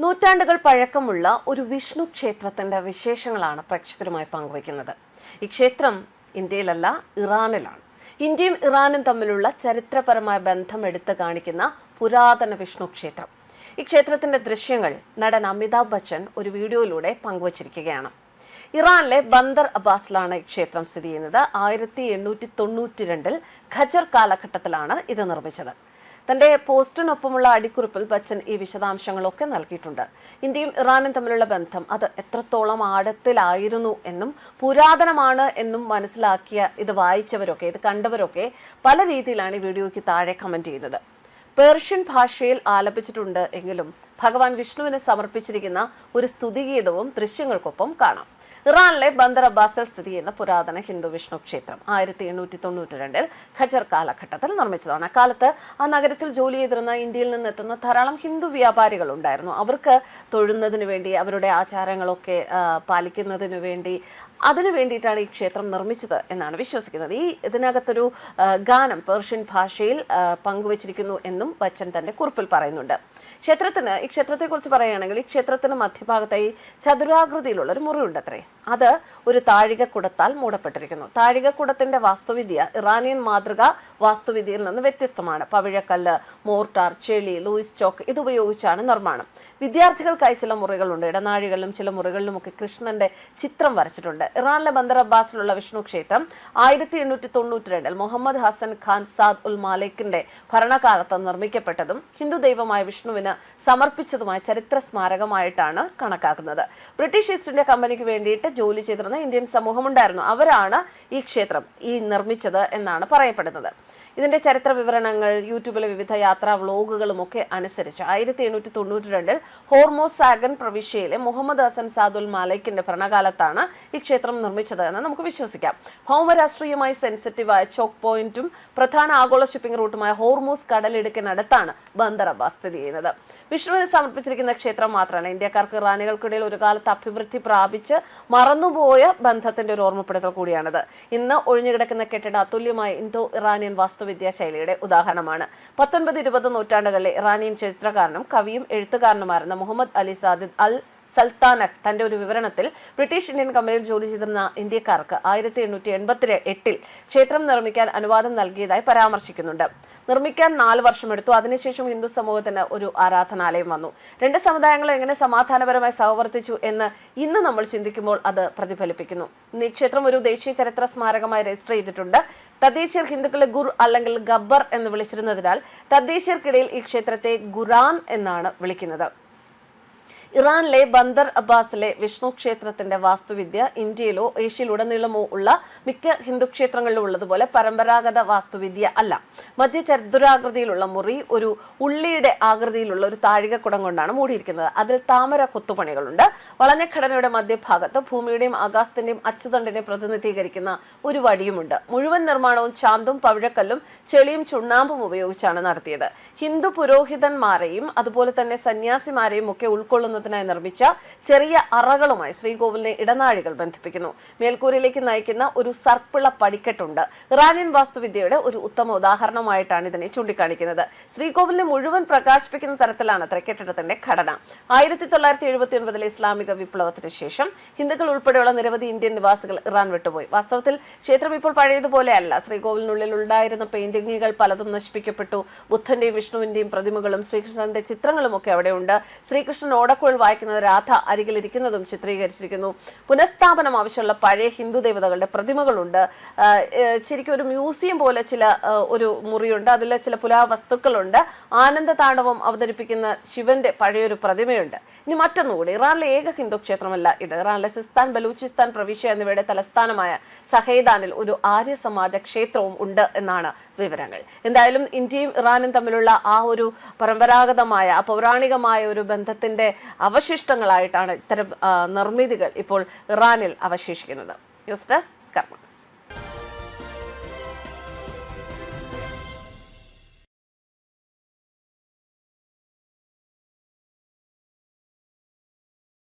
നൂറ്റാണ്ടുകൾ പഴക്കമുള്ള ഒരു വിഷ്ണു ക്ഷേത്രത്തിന്റെ വിശേഷങ്ങളാണ് പ്രേക്ഷകരുമായി പങ്കുവയ്ക്കുന്നത്. ഈ ക്ഷേത്രം ഇന്ത്യയിലല്ല, ഇറാനിലാണ്. ഇന്ത്യയും ഇറാനും തമ്മിലുള്ള ചരിത്രപരമായ ബന്ധം എടുത്തു കാണിക്കുന്ന പുരാതന വിഷ്ണു ക്ഷേത്രം. ഈ ക്ഷേത്രത്തിന്റെ ദൃശ്യങ്ങൾ നടൻ അമിതാഭ് ബച്ചൻ ഒരു വീഡിയോയിലൂടെ പങ്കുവച്ചിരിക്കുകയാണ്. ഇറാനിലെ ബന്ദർ അബ്ബാസിലാണ് ഈ ക്ഷേത്രം സ്ഥിതി ചെയ്യുന്നത്. 1892 ഖജർ കാലഘട്ടത്തിലാണ് ഇത് നിർമ്മിച്ചത്. തന്റെ പോസ്റ്റിനൊപ്പമുള്ള അടിക്കുറിപ്പിൽ ബച്ചൻ ഈ വിശദാംശങ്ങളൊക്കെ നൽകിയിട്ടുണ്ട്. ഇന്ത്യയും ഇറാനും തമ്മിലുള്ള ബന്ധം അത് എത്രത്തോളം ആഴത്തിലായിരുന്നു എന്നും പുരാതനമാണ് എന്നും മനസ്സിലാക്കിയ ഇത് വായിച്ചവരൊക്കെ, ഇത് കണ്ടവരൊക്കെ പല രീതിയിലാണ് ഈ വീഡിയോയ്ക്ക് താഴെ കമന്റ് ചെയ്യുന്നത്. പേർഷ്യൻ ഭാഷയിൽ ആലപിച്ചിട്ടുണ്ട് എങ്കിലും ഭഗവാൻ വിഷ്ണുവിന് സമർപ്പിച്ചിരിക്കുന്ന ഒരു സ്തുതിഗീതവും ദൃശ്യങ്ങൾക്കൊപ്പം കാണാം. ഇറാനിലെ ബന്ദർ അബ്ബാസിൽ സ്ഥിതി ചെയ്യുന്ന പുരാതന ഹിന്ദു വിഷ്ണു ക്ഷേത്രം 1892 ഖജർ കാലഘട്ടത്തിൽ നിർമ്മിച്ചതാണ്. അക്കാലത്ത് ആ നഗരത്തിൽ ജോലി ചെയ്തിരുന്ന ഇന്ത്യയിൽ നിന്നെത്തുന്ന ധാരാളം ഹിന്ദു വ്യാപാരികൾ ഉണ്ടായിരുന്നു. അവർക്ക് തൊഴുന്നതിന് വേണ്ടി, അവരുടെ ആചാരങ്ങളൊക്കെ പാലിക്കുന്നതിന് വേണ്ടി, അതിനു വേണ്ടിയിട്ടാണ് ഈ ക്ഷേത്രം നിർമ്മിച്ചത് എന്നാണ് വിശ്വസിക്കുന്നത്. ഇതിനകത്തൊരു ഗാനം പേർഷ്യൻ ഭാഷയിൽ പങ്കുവച്ചിരിക്കുന്നു എന്നും ബച്ചൻ തന്റെ കുറിപ്പിൽ പറയുന്നുണ്ട്. ഈ ക്ഷേത്രത്തെക്കുറിച്ച് പറയുകയാണെങ്കിൽ, ഈ ക്ഷേത്രത്തിന് മധ്യഭാഗത്തായി ചതുരാകൃതിയിലുള്ള ഒരു മുറിയുണ്ട് അത്രേ. അത് ഒരു താഴികക്കുടത്താൽ മൂടപ്പെട്ടിരിക്കുന്നു. താഴികക്കുടത്തിന്റെ വാസ്തുവിദ്യ ഇറാനിയൻ മാതൃക വാസ്തുവിദ്യയിൽ നിന്ന് വ്യത്യസ്തമാണ്. പവിഴക്കല്ല്, മോർട്ടാർ, ചെളി, ലൂയിസ് ചോക്ക് ഇതുപയോഗിച്ചാണ് നിർമ്മാണം. വിദ്യാർത്ഥികൾക്കായി ചില മുറികളുണ്ട്. ഇടനാഴികളിലും ചില മുറികളിലുമൊക്കെ കൃഷ്ണന്റെ ചിത്രം വരച്ചിട്ടുണ്ട്. ഇറാനിലെ ബന്ദർ അബ്ബാസിലുള്ള വിഷ്ണു ക്ഷേത്രം 1892 മുഹമ്മദ് ഹസൻ ഖാൻ സാദ് ഉൽ മാലിക്കിന്റെ ഭരണകാലത്ത് നിർമ്മിക്കപ്പെട്ടതും ഹിന്ദു ദൈവമായ വിഷ്ണുവിന് സമർപ്പിച്ചതുമായ ചരിത്ര സ്മാരകമായിട്ടാണ് കണക്കാക്കുന്നത്. ബ്രിട്ടീഷ് ഈസ്റ്റ് ഇന്ത്യ കമ്പനിക്ക് വേണ്ടിയിട്ട് ജോലി ചെയ്തിരുന്ന ഇന്ത്യൻ സമൂഹമുണ്ടായിരുന്നു. അവരാണ് ഈ ക്ഷേത്രം നിർമ്മിച്ചത് എന്നാണ് പറയപ്പെടുന്നത്. ഇതിന്റെ ചരിത്ര വിവരണങ്ങൾ യൂട്യൂബിലെ വിവിധ യാത്രാ വ്ലോഗുകളും ഒക്കെ അനുസരിച്ച് 1892 ഹോർമോസ് സാഗൻ പ്രവിശ്യയിലെ മുഹമ്മദ് ഹസൻ സാദുൽ മാലിക്കിന്റെ ഭരണകാലത്താണ് ഈ ക്ഷേത്രം നിർമ്മിച്ചത് എന്ന് നമുക്ക് വിശ്വസിക്കാം. ഭൗമരാഷ്ട്രീയമായി സെൻസിറ്റീവായ ചോക്ക് പോയിന്റും പ്രധാന ആഗോള ഷിപ്പിംഗ് റൂട്ടുമായ ഹോർമോസ് കടലിടുക്കിനടുത്താണ് ബന്ദർ അബ്ബാസ് സ്ഥിതി ചെയ്യുന്നത്. വിഷ്ണുവിന് സമർപ്പിച്ചിരിക്കുന്ന ക്ഷേത്രം മാത്രമാണ് ഇന്ത്യക്കാർക്ക് ഇറാനികൾക്കിടയിൽ ഒരു കാലത്ത് അഭിവൃദ്ധി പ്രാപിച്ച് മറന്നുപോയ ബന്ധത്തിന്റെ ഒരു ഓർമ്മപ്പെടുത്തൽ കൂടിയാണിത്. ഇന്ന് ഒഴിഞ്ഞുകിടക്കുന്ന കെട്ടിടം അതുല്യമായ ഇന്തോ ഇറാനിയൻ വിദ്യാശൈലിയുടെ ഉദാഹരണമാണ്. 19-20 നൂറ്റാണ്ടുകളിലെ ഇറാനിയൻ ചരിത്രകാരനും കവിയും എഴുത്തുകാരനുമായിരുന്ന മുഹമ്മദ് അലി സാദിദ് അൽ സൽത്താനഖ് തന്റെ ഒരു വിവരണത്തിൽ ബ്രിട്ടീഷ് ഇന്ത്യൻ കമ്പനിയിൽ ജോലി ചെയ്തിരുന്ന ഇന്ത്യക്കാർക്ക് 1888 ക്ഷേത്രം നിർമ്മിക്കാൻ അനുവാദം നൽകിയതായി പരാമർശിക്കുന്നുണ്ട്. നിർമ്മിക്കാൻ 4 വർഷമെടുത്തു. അതിനുശേഷം ഹിന്ദു സമൂഹത്തിന് ഒരു ആരാധനാലയം വന്നു. രണ്ട് സമുദായങ്ങളും എങ്ങനെ സമാധാനപരമായി സഹവർത്തിച്ചു എന്ന് ഇന്ന് നമ്മൾ ചിന്തിക്കുമ്പോൾ അത് പ്രതിഫലിപ്പിക്കുന്നു. ഈ ക്ഷേത്രം ഒരു ദേശീയ ചരിത്ര സ്മാരകമായി രജിസ്റ്റർ ചെയ്തിട്ടുണ്ട്. തദ്ദേശീയർ ഹിന്ദുക്കളെ ഗുർ അല്ലെങ്കിൽ ഗബ്ബർ എന്ന് വിളിച്ചിരുന്നതിനാൽ തദ്ദേശീയർക്കിടയിൽ ഈ ക്ഷേത്രത്തെ ഗുറാൻ എന്നാണ് വിളിക്കുന്നത്. ഇറാനിലെ ബന്ദർ അബ്ബാസിലെ വിഷ്ണു ക്ഷേത്രത്തിന്റെ വാസ്തുവിദ്യ ഇന്ത്യയിലോ ഏഷ്യയിലുടനീളമോ ഉള്ള മിക്ക ഹിന്ദു ക്ഷേത്രങ്ങളിലും ഉള്ളതുപോലെ പരമ്പരാഗത വാസ്തുവിദ്യ അല്ല. മധ്യ ചതുരാകൃതിയിലുള്ള മുറി ഒരു ഉള്ളിയുടെ ആകൃതിയിലുള്ള ഒരു താഴികക്കുടം കൊണ്ടാണ് മൂടിയിരിക്കുന്നത്. അതിൽ താമര കൊത്തുപണികളുണ്ട്. വളഞ്ഞ ഘടനയുടെ മധ്യഭാഗത്ത് ഭൂമിയുടെയും ആകാശത്തിന്റെയും അച്ചുതണ്ടിനെ പ്രതിനിധീകരിക്കുന്ന ഒരു വടിയുമുണ്ട്. മുഴുവൻ നിർമ്മാണവും ചാന്തും പവിഴക്കല്ലും ചെളിയും ചുണ്ണാമ്പും ഉപയോഗിച്ചാണ് നടത്തിയത്. ഹിന്ദു പുരോഹിതന്മാരെയും അതുപോലെ തന്നെ സന്യാസിമാരെയും ഒക്കെ ഉൾക്കൊള്ളുന്ന നിർമ്മിച്ച ചെറിയ അറകളുമായി ശ്രീകോവിലിനെ ഇടനാഴികൾ ബന്ധിപ്പിക്കുന്നു. മേൽക്കൂരയിലേക്ക് നയിക്കുന്ന ഒരു സർപ്പിള പടിക്കെട്ടുണ്ട്. ഇറാനിയൻ വാസ്തുവിദ്യയുടെ ഒരു ഉത്തമ ഉദാഹരണമായിട്ടാണ് ഇതിനെ ചൂണ്ടിക്കാണിക്കുന്നത്. ശ്രീകോവിലിനെ മുഴുവൻ പ്രകാശിപ്പിക്കുന്ന തരത്തിലാണ് അത്ര കെട്ടിടത്തിന്റെ ഘടന. 1979 ഇസ്ലാമിക വിപ്ലവത്തിന് ശേഷം ഹിന്ദുക്കൾ ഉൾപ്പെടെയുള്ള നിരവധി ഇന്ത്യൻ നിവാസികൾ ഇറാൻ വിട്ടുപോയി. വാസ്തവത്തിൽ ക്ഷേത്രം ഇപ്പോൾ പഴയതുപോലെയല്ല. ശ്രീകോവിലിനുള്ളിൽ ഉണ്ടായിരുന്ന പെയിന്റിങ്ങുകൾ പലതും നശിപ്പിക്കപ്പെട്ടു. ബുദ്ധന്റെയും വിഷ്ണുവിന്റെയും പ്രതിമകളും ശ്രീകൃഷ്ണന്റെ ചിത്രങ്ങളും ഒക്കെ അവിടെയുണ്ട്. ശ്രീകൃഷ്ണൻ ഓടക്കുഴൽ വായിക്കുന്നത് രാധ അരികിലിരിക്കുന്നതും ചിത്രീകരിച്ചിരിക്കുന്നു. പുനഃസ്ഥാപനം ആവശ്യമുള്ള പഴയ ഹിന്ദു ദേവതകളുടെ പ്രതിമകളുണ്ട്. ശരിക്കും ഒരു മ്യൂസിയം പോലെ ഒരു മുറിയുണ്ട്. അതിൽ ചില പുരാവസ്തുക്കളുണ്ട്. ആനന്ദ താണ്ഡവം അവതരിപ്പിക്കുന്ന ശിവന്റെ പഴയൊരു പ്രതിമയുണ്ട്. ഇനി മറ്റൊന്നുകൂടി, ഇറാനിലെ ഏക ഹിന്ദു ക്ഷേത്രമല്ല ഇത്. ഇറാനിലെ സിസ്താൻ, ബലൂചിസ്ഥാൻ പ്രവിശ്യ എന്നിവയുടെ തലസ്ഥാനമായ സഹേദാനിൽ ഒരു ആര്യ സമാജ ക്ഷേത്രവും ഉണ്ട് എന്നാണ് വിവരങ്ങൾ. എന്തായാലും ഇന്ത്യയും ഇറാനും തമ്മിലുള്ള ആ ഒരു പരമ്പരാഗതമായ പൗരാണികമായ ഒരു ബന്ധത്തിന്റെ അവശിഷ്ടങ്ങളായിട്ടാണ് ഇത്തരം നിർമ്മിതികൾ ഇപ്പോൾ ഇറാനിൽ അവശേഷിക്കുന്നത്. News desk കർമ്മസ്.